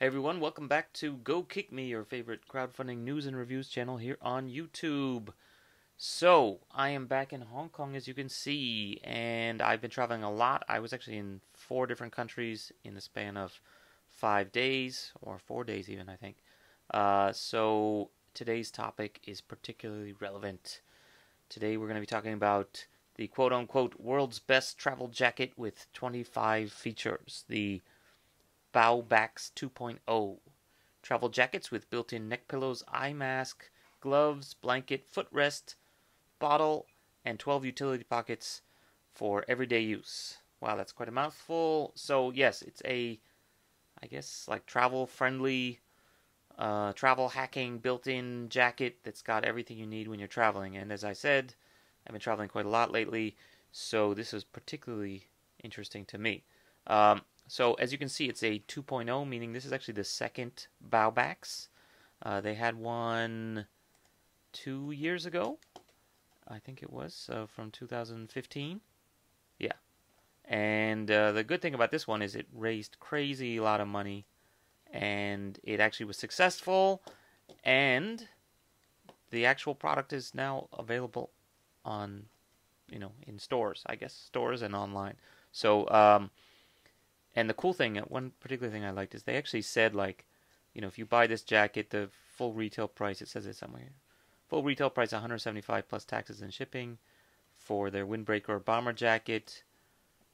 Hey everyone, welcome back to Go Kick Me, your favorite crowdfunding news and reviews channel here on YouTube. So, I am back in Hong Kong as you can see, and I've been traveling a lot. I was actually in 4 different countries in the span of 5 days, or 4 days even, I think. So, today's topic is particularly relevant. Today we're going to be talking about the quote-unquote world's best travel jacket with 25 features. The BauBax 2.0. Travel jackets with built-in neck pillows, eye mask, gloves, blanket, footrest, bottle, and 12 utility pockets for everyday use. Wow, that's quite a mouthful. So yes, it's I guess, like travel-friendly, travel hacking built-in jacket that's got everything you need when you're traveling. And as I said, I've been traveling quite a lot lately, so this is particularly interesting to me. So as you can see, it's a 2.0, meaning this is actually the second BauBax. They had one 2 years ago, I think it was, from 2015. Yeah. And the good thing about this one is it raised crazy a lot of money, and it actually was successful, and the actual product is now available on, in stores, I guess, stores and online. So, and the cool thing, one particular thing I liked is they actually said, like, if you buy this jacket, the full retail price, it says it somewhere, full retail price $175 plus taxes and shipping for their windbreaker or bomber jacket.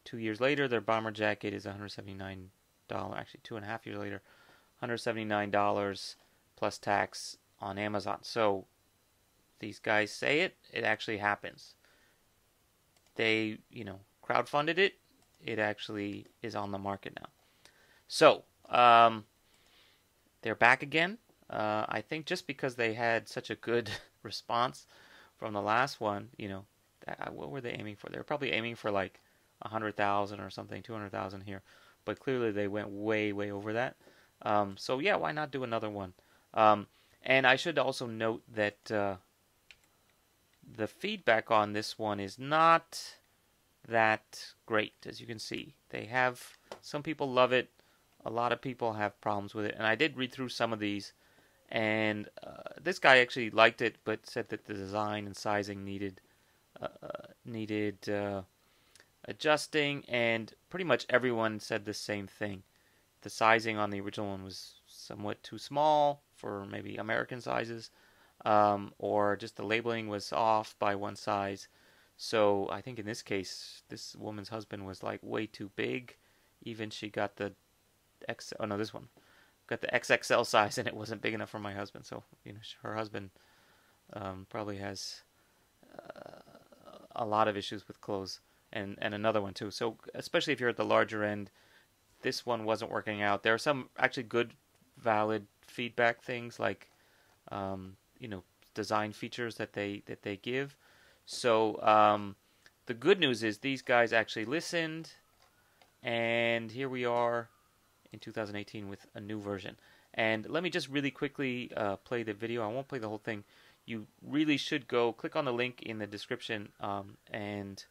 2 years later, their bomber jacket is $179, actually 2.5 years later, $179 plus tax on Amazon. So these guys say it actually happens. They, crowdfunded it. It actually is on the market now. So, they're back again. I think just because they had such a good response from the last one, what were they aiming for? They were probably aiming for like 100,000 or something, 200,000 here. But clearly they went way, way over that. So yeah, why not do another one? And I should also note that the feedback on this one is not that great. As you can see, some people love it, a lot of people have problems with it, and I did read through some of these, and this guy actually liked it, but said that the design and sizing needed adjusting, and pretty much everyone said the same thing. The sizing on the original one was somewhat too small for maybe American sizes, or just the labeling was off by one size. So I think in this case, this woman's husband was like way too big. Even she got the this one got the XXL size, and it wasn't big enough for my husband. So her husband probably has a lot of issues with clothes, and another one too. So especially if you're at the larger end, this one wasn't working out. There are some actually good, valid feedback things like design features that they give. So the good news is these guys actually listened, and here we are in 2018 with a new version. And let me just really quickly play the video. I won't play the whole thing. You really should go click on the link in the description and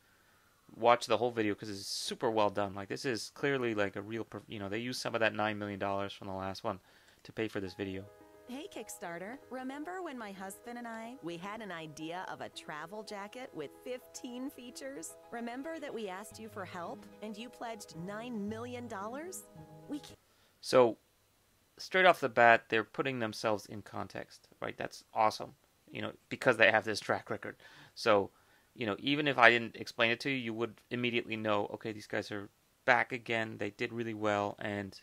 watch the whole video, because it's super well done. Like, this is clearly like a real, they used some of that $9 million from the last one to pay for this video. Hey Kickstarter, remember when my husband and we had an idea of a travel jacket with 15 features? Remember that we asked you for help and you pledged $9 million? So, straight off the bat, they're putting themselves in context, right? That's awesome, because they have this track record. So, even if I didn't explain it to you, you would immediately know, okay, these guys are back again, they did really well, and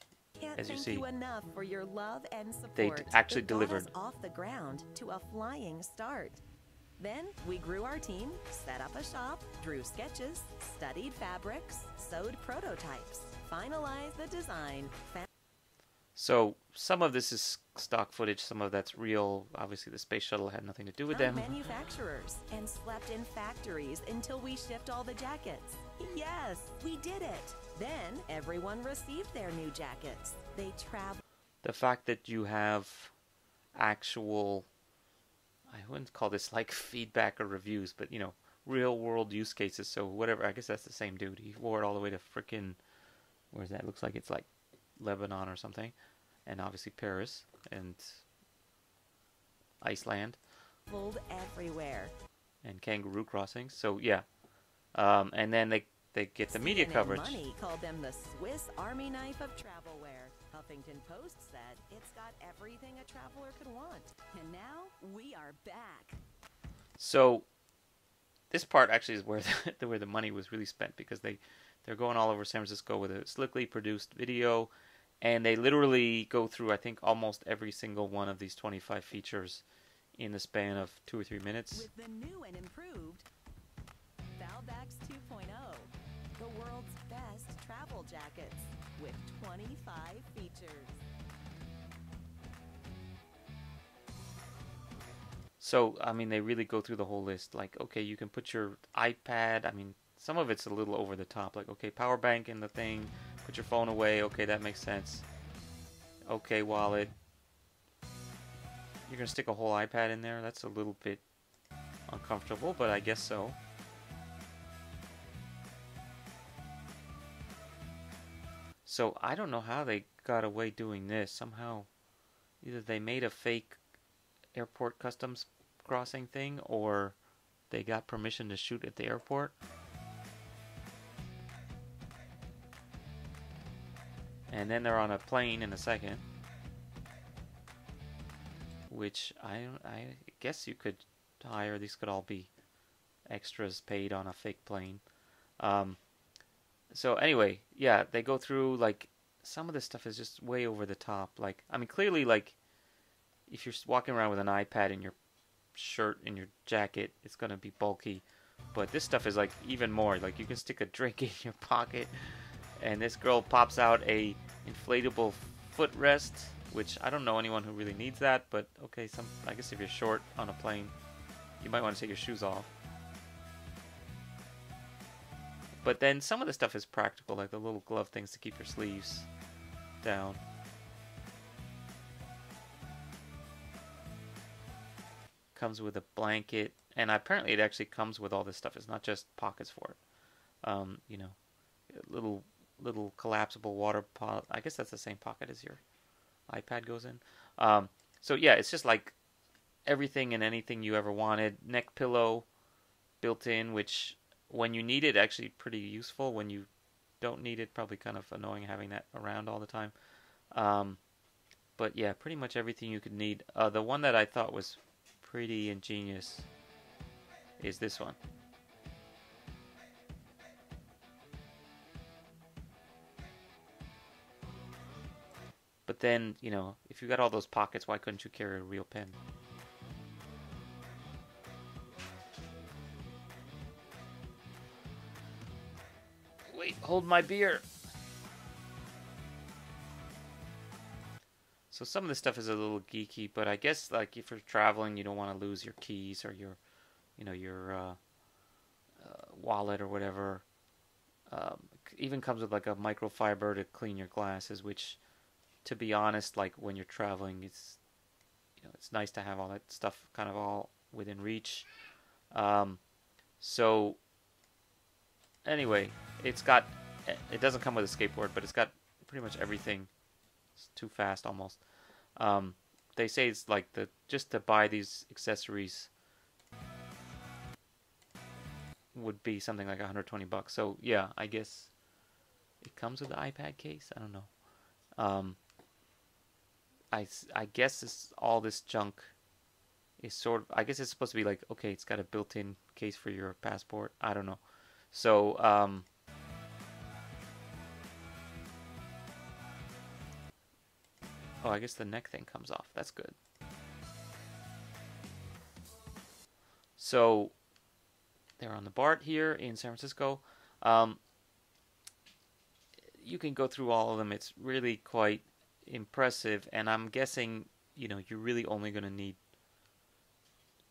as you see, enough for your love and support. They actually delivered. Off the ground to a flying start. Then we grew our team, set up a shop, drew sketches, studied fabrics, sewed prototypes, finalized the design. So some of this is stock footage, some of that's real. Obviously, the space shuttle had nothing to do with them. Manufacturers and slept in factories until we shipped all the jackets. Yes, we did it. Then everyone received their new jackets. They traveled. The fact that you have actual, I wouldn't call this like feedback or reviews, but real world use cases. So whatever, I guess that's the same dude. He wore it all the way to frickin', where's that? Looks like it's like Lebanon or something. and obviously Paris and Iceland Fold everywhere. and kangaroo crossings. So yeah, and then they get the media CNN coverage. Money called them the Swiss Army knife of travelwear. Huffington Post said it's got everything a traveler could want. And now we are back. So this part actually is where where the money was really spent, because they're going all over San Francisco with a slickly produced video, and they literally go through, I think, almost every single one of these 25 features in the span of 2 or 3 minutes. With the new and improved BauBax 2.0, the world's best travel jackets with 25 features. So, I mean, they really go through the whole list. Like, okay, you can put your iPad. I mean, some of it's a little over the top. Like, okay, power bank in the thing. Put your phone away. Okay, that makes sense. Okay, wallet. You're going to stick a whole iPad in there? That's a little bit uncomfortable, but I guess so. So, I don't know how they got away doing this. Somehow, either they made a fake airport customs crossing thing, or they got permission to shoot at the airport. And then they're on a plane in a second, which I guess you could hire. These could all be extras paid on a fake plane. So anyway, yeah, they go through, like, some of this stuff is just way over the top. Like, I mean, clearly, like, if you're walking around with an iPad in your shirt, in your jacket, it's going to be bulky. But this stuff is, like, even more. Like, you can stick a drink in your pocket, and this girl pops out a inflatable footrest, which I don't know anyone who really needs that, but okay, I guess if you're short on a plane, you might want to take your shoes off. But then some of the stuff is practical, like the little glove things to keep your sleeves down. Comes with a blanket, and apparently it actually comes with all this stuff. It's not just pockets for it. You know, little collapsible water pot. I guess that's the same pocket as your iPad goes in. So yeah, it's just like everything and anything you ever wanted. Neck pillow built in, which when you need it, actually pretty useful. When you don't need it, probably kind of annoying having that around all the time. But yeah, pretty much everything you could need. The one that I thought was pretty ingenious is this one. But then, you know, if you got all those pockets, why couldn't you carry a real pen? Wait, hold my beer. So some of this stuff is a little geeky, but I guess, like, if you're traveling, you don't want to lose your keys or your, you know, your wallet or whatever. Even comes with like a microfiber to clean your glasses, which, to be honest, like when you're traveling, it's, you know, it's nice to have all that stuff kind of all within reach. So anyway, it doesn't come with a skateboard, but it's got pretty much everything. It's too fast almost. They say it's like just to buy these accessories would be something like $120. So yeah, I guess it comes with the iPad case. I don't know. I guess all this junk is sort of, I guess it's supposed to be like, okay, it's got a built-in case for your passport. I don't know. So oh, I guess the neck thing comes off. That's good. So they're on the BART here in San Francisco. You can go through all of them. It's really quite impressive, and I'm guessing, you know, you're really only going to need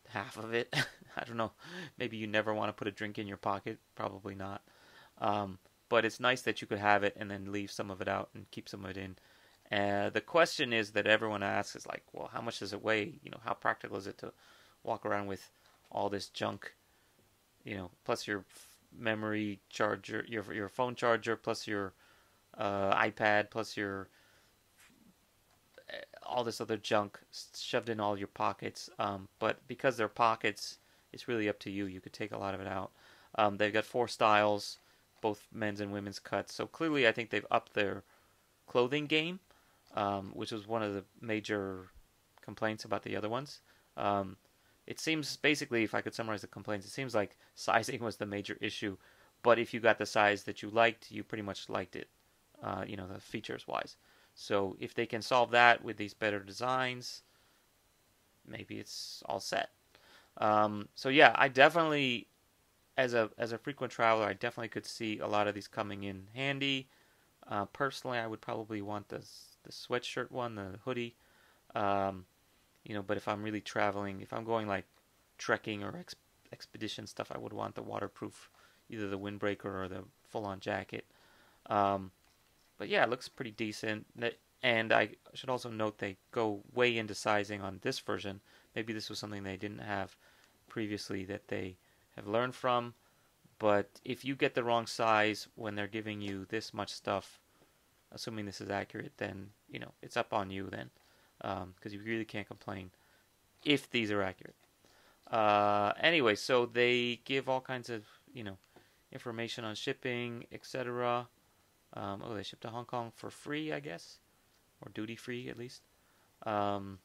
half of it. I don't know. Maybe you never want to put a drink in your pocket. Probably not. But it's nice that you could have it and then leave some of it out and keep some of it in. The question is that everyone asks is like, well, how much does it weigh? You know, how practical is it to walk around with all this junk? You know, plus your memory charger, your phone charger, plus your iPad, plus your all this other junk shoved in all your pockets. But because they're pockets, it's really up to you. You could take a lot of it out. They've got 4 styles, both men's and women's cuts. So clearly, I think they've upped their clothing game, which was one of the major complaints about the other ones. It seems, basically, if I could summarize the complaints, it seems like sizing was the major issue. But if you got the size that you liked, you pretty much liked it, the features-wise. So if they can solve that with these better designs, maybe it's all set. So yeah, I definitely, as a frequent traveler, I definitely could see a lot of these coming in handy. Personally, I would probably want the sweatshirt one, the hoodie. But if I'm really traveling, if I'm going like trekking or expedition stuff, I would want the waterproof, either the windbreaker or the full-on jacket. But yeah, it looks pretty decent. And I should also note they go way into sizing on this version. Maybe this was something they didn't have previously that they have learned from. But if you get the wrong size when they're giving you this much stuff, assuming this is accurate, then, it's up on you then. Because you really can't complain if these are accurate. Anyway, so they give all kinds of, information on shipping, etc. They ship to Hong Kong for free, I guess, or duty free at least. So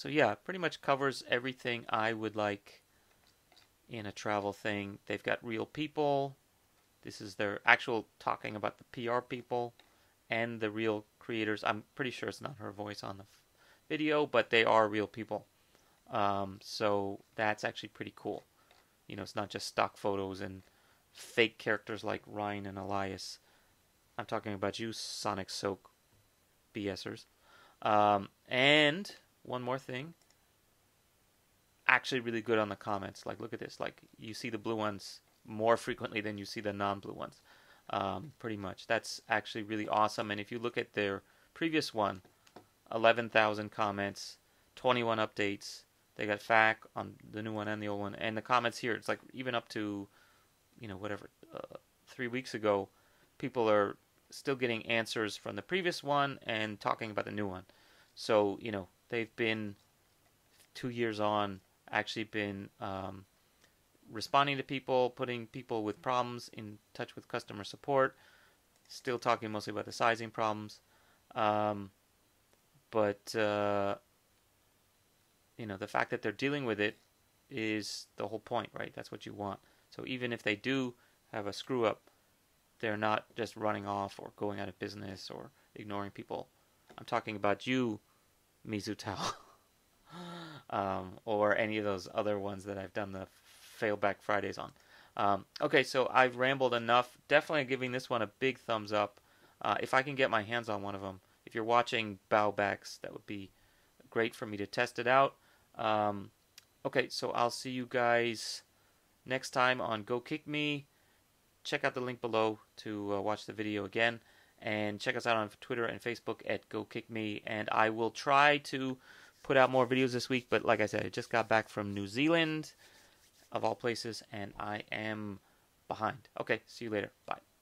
yeah, pretty much covers everything I would like in a travel thing. They've got real people. This is their actual talking about the PR people and the real creators. I'm pretty sure it's not her voice on the video, but they are real people. So that's actually pretty cool. It's not just stock photos and fake characters like Ryan and Elias. I'm talking about you, Sonic Soak BSers. And one more thing. Actually really good on the comments. Like, look at this. Like, you see the blue ones more frequently than you see the non-blue ones. Pretty much. That's actually really awesome. And if you look at their previous one, 11,000 comments, 21 updates. They got FAQ on the new one and the old one. And the comments here, it's like even up to, 3 weeks ago, people are still getting answers from the previous one and talking about the new one. So, they've been 2 years on, actually been responding to people, putting people with problems in touch with customer support, still talking mostly about the sizing problems. But the fact that they're dealing with it is the whole point, right? That's what you want. So even if they do have a screw up, they're not just running off or going out of business or ignoring people. I'm talking about you, Mizutao, or any of those other ones that I've done the Failback Fridays on. Okay, so I've rambled enough. Definitely giving this one a big thumbs up. If I can get my hands on one of them, if you're watching BauBax, that would be great for me to test it out. Okay, so I'll see you guys next time on Go Kick Me. Check out the link below to watch the video again. And check us out on Twitter and Facebook at Go Kick Me. And I will try to put out more videos this week. But like I said, I just got back from New Zealand, of all places, and I am behind. Okay, see you later. Bye.